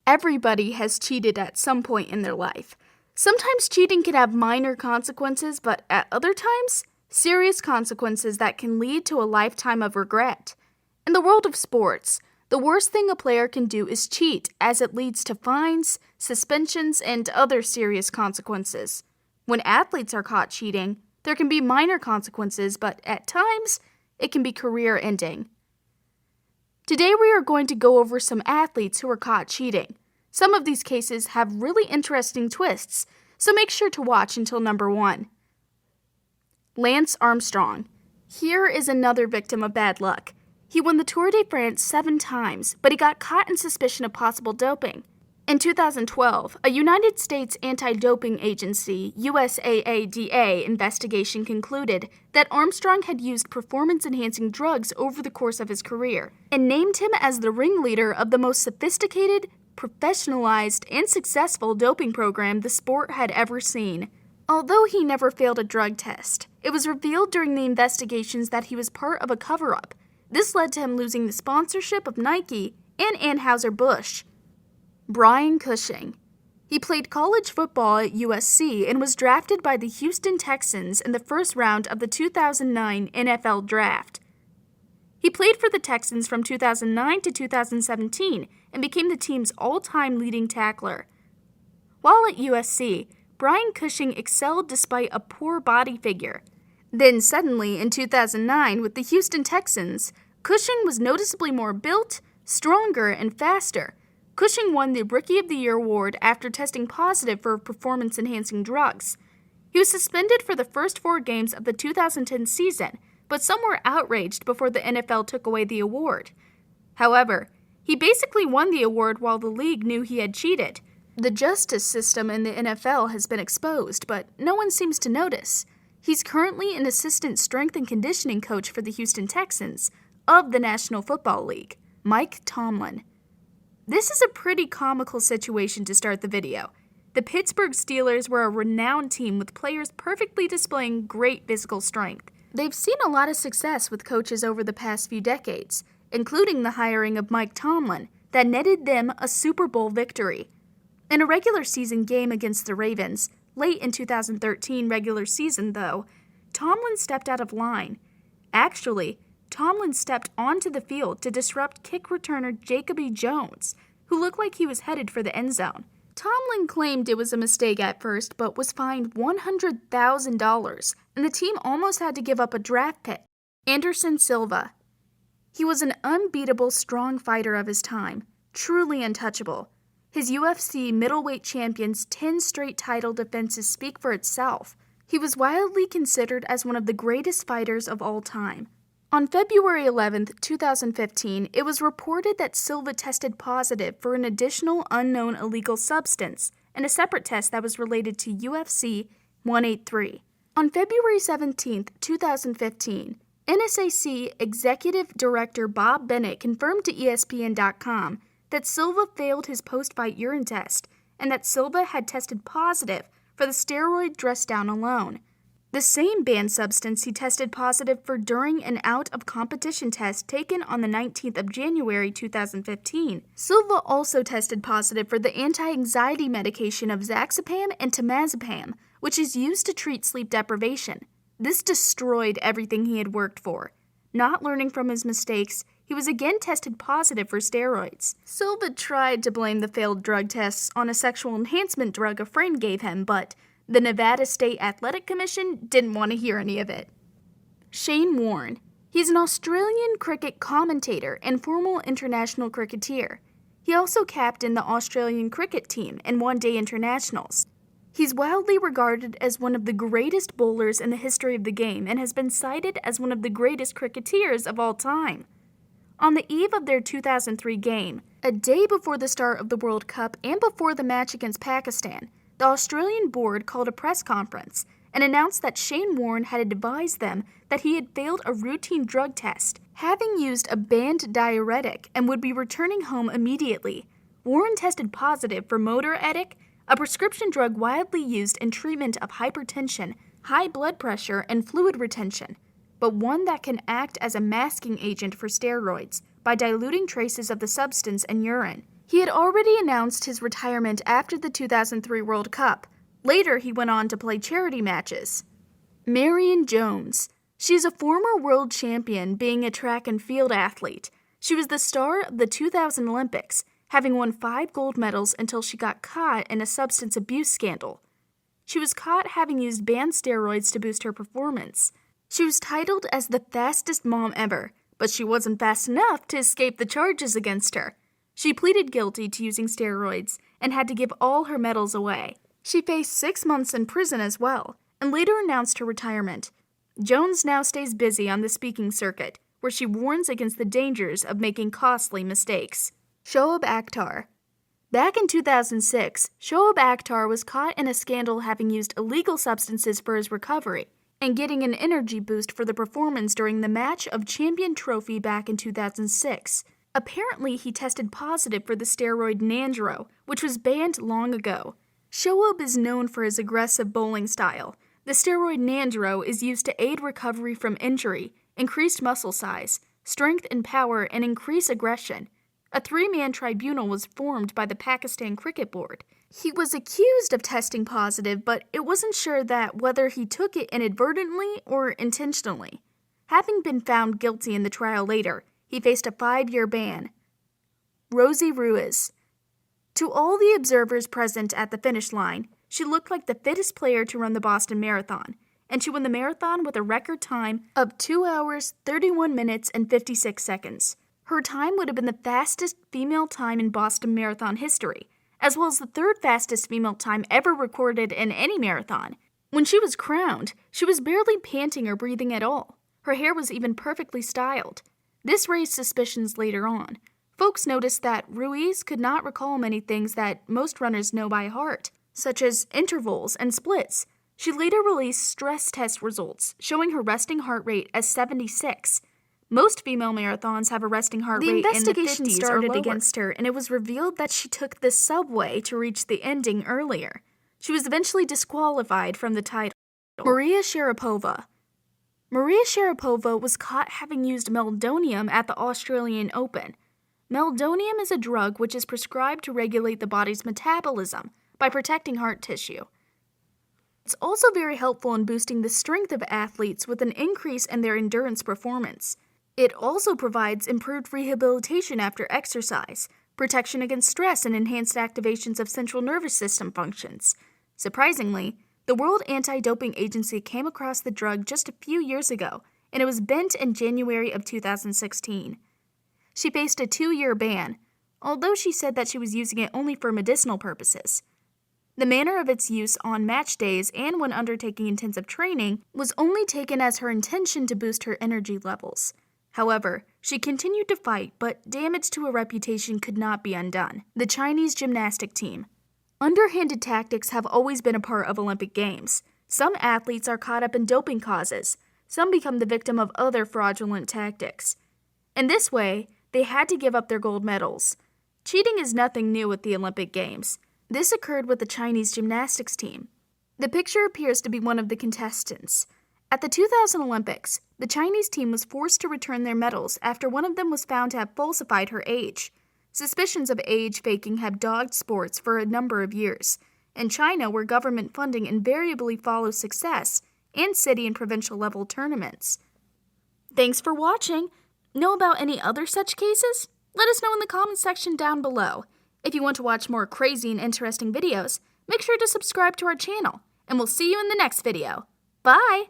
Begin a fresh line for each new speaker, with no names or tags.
Everybody has cheated at some point in their life. Sometimes cheating can have minor consequences, but at other times, serious consequences that can lead to a lifetime of regret. In the world of sports, the worst thing a player can do is cheat, as it leads to fines, suspensions, and other serious consequences. When athletes are caught cheating, there can be minor consequences, but at times, it can be career-ending. Today we are going to go over some athletes who were caught cheating. Some of these cases have really interesting twists, so make sure to watch until number 1. Lance Armstrong. Here is another victim of bad luck. He won the Tour de France 7 times, but he got caught in suspicion of possible doping. In 2012, a United States anti-doping agency, USAADA, investigation concluded that Armstrong had used performance-enhancing drugs over the course of his career and named him as the ringleader of the most sophisticated, professionalized, and successful doping program the sport had ever seen. Although he never failed a drug test, it was revealed during the investigations that he was part of a cover-up. This led to him losing the sponsorship of Nike and Anheuser-Busch. Brian Cushing. He played college football at USC and was drafted by the Houston Texans in the first round of the 2009 NFL Draft. He played for the Texans from 2009 to 2017 and became the team's all-time leading tackler. While at USC, Brian Cushing excelled despite a poor body figure. Then suddenly, in 2009, with the Houston Texans, Cushing was noticeably more built, stronger, and faster. Cushing won the Rookie of the Year award after testing positive for performance-enhancing drugs. He was suspended for the first 4 games of the 2010 season, but some were outraged before the NFL took away the award. However, he basically won the award while the league knew he had cheated. The justice system in the NFL has been exposed, but no one seems to notice. He's currently an assistant strength and conditioning coach for the Houston Texans of the National Football League, Mike Tomlin. This is a pretty comical situation to start the video. The Pittsburgh Steelers were a renowned team with players perfectly displaying great physical strength. They've seen a lot of success with coaches over the past few decades, including the hiring of Mike Tomlin, that netted them a Super Bowl victory. In a regular season game against the Ravens, late in 2013 regular season though, Tomlin stepped out of line. Actually, Tomlin stepped onto the field to disrupt kick returner Jacoby Jones, who looked like he was headed for the end zone. Tomlin claimed it was a mistake at first, but was fined $100,000, and the team almost had to give up a draft pick. Anderson Silva. He was an unbeatable strong fighter of his time, truly untouchable. His UFC middleweight champion's 10 straight title defenses speak for itself. He was widely considered as one of the greatest fighters of all time. On February 11, 2015, it was reported that Silva tested positive for an additional unknown illegal substance in a separate test that was related to UFC 183. On February 17, 2015, NSAC Executive Director Bob Bennett confirmed to ESPN.com that Silva failed his post-fight urine test and that Silva had tested positive for the steroid Dressdown alone, the same banned substance he tested positive for during an out-of-competition test taken on the 19th of January 2015. Silva also tested positive for the anti-anxiety medication of Zaxapam and Temazepam, which is used to treat sleep deprivation. This destroyed everything he had worked for. Not learning from his mistakes, he was again tested positive for steroids. Silva tried to blame the failed drug tests on a sexual enhancement drug a friend gave him, but the Nevada State Athletic Commission didn't want to hear any of it. Shane Warne. He's an Australian cricket commentator and former international cricketer. He also captained the Australian cricket team in one-day internationals. He's widely regarded as one of the greatest bowlers in the history of the game and has been cited as one of the greatest cricketers of all time. On the eve of their 2003 game, a day before the start of the World Cup and before the match against Pakistan, the Australian board called a press conference and announced that Shane Warne had advised them that he had failed a routine drug test, having used a banned diuretic, and would be returning home immediately. Warne tested positive for Motor-Etic, a prescription drug widely used in treatment of hypertension, high blood pressure, and fluid retention, but one that can act as a masking agent for steroids by diluting traces of the substance in urine. He had already announced his retirement after the 2003 World Cup. Later, he went on to play charity matches. Marion Jones. She's a former world champion, being a track and field athlete. She was the star of the 2000 Olympics, having won 5 gold medals until she got caught in a substance abuse scandal. She was caught having used banned steroids to boost her performance. She was titled as the fastest mom ever, but she wasn't fast enough to escape the charges against her. She pleaded guilty to using steroids and had to give all her medals away. She faced 6 months in prison as well, and later announced her retirement. Jones now stays busy on the speaking circuit, where she warns against the dangers of making costly mistakes. Shoaib Akhtar. Back in 2006, Shoaib Akhtar was caught in a scandal having used illegal substances for his recovery and getting an energy boost for the performance during the Match of Champion trophy back in 2006. Apparently, he tested positive for the steroid Nandro, which was banned long ago. Shoaib is known for his aggressive bowling style. The steroid Nandro is used to aid recovery from injury, increased muscle size, strength and power, and increase aggression. A 3-man tribunal was formed by the Pakistan Cricket Board. He was accused of testing positive, but it wasn't sure that whether he took it inadvertently or intentionally. Having been found guilty in the trial later, he faced a 5-year ban. Rosie Ruiz. To all the observers present at the finish line, she looked like the fittest player to run the Boston Marathon, and she won the marathon with a record time of 2 hours, 31 minutes, and 56 seconds. Her time would have been the fastest female time in Boston Marathon history, as well as the 3rd fastest female time ever recorded in any marathon. When she was crowned, she was barely panting or breathing at all. Her hair was even perfectly styled. This raised suspicions later on. Folks noticed that Ruiz could not recall many things that most runners know by heart, such as intervals and splits. She later released stress test results, showing her resting heart rate as 76. Most female marathons have a resting heart rate in the 50s or lower. The investigation started against her, and it was revealed that she took the subway to reach the ending earlier. She was eventually disqualified from the title. Maria Sharapova. Maria Sharapova was caught having used meldonium at the Australian Open. Meldonium is a drug which is prescribed to regulate the body's metabolism by protecting heart tissue. It's also very helpful in boosting the strength of athletes with an increase in their endurance performance. It also provides improved rehabilitation after exercise, protection against stress, and enhanced activations of central nervous system functions. Surprisingly, the World Anti-Doping Agency came across the drug just a few years ago, and it was banned in January of 2016. She faced a 2-year ban, although she said that she was using it only for medicinal purposes. The manner of its use on match days and when undertaking intensive training was only taken as her intention to boost her energy levels. However, she continued to fight, but damage to her reputation could not be undone. The Chinese gymnastic team. Underhanded tactics have always been a part of Olympic Games. Some athletes are caught up in doping causes. Some become the victim of other fraudulent tactics. In this way, they had to give up their gold medals. Cheating is nothing new with the Olympic Games. This occurred with the Chinese gymnastics team. The picture appears to be one of the contestants. At the 2000 Olympics, the Chinese team was forced to return their medals after one of them was found to have falsified her age. Suspicions of age faking have dogged sports for a number of years. In China, where government funding invariably follows success, and city and provincial level tournaments. Thanks for watching. Know about any other such cases? Let us know in the comments section down below. If you want to watch more crazy and interesting videos, make sure to subscribe to our channel, and we'll see you in the next video. Bye!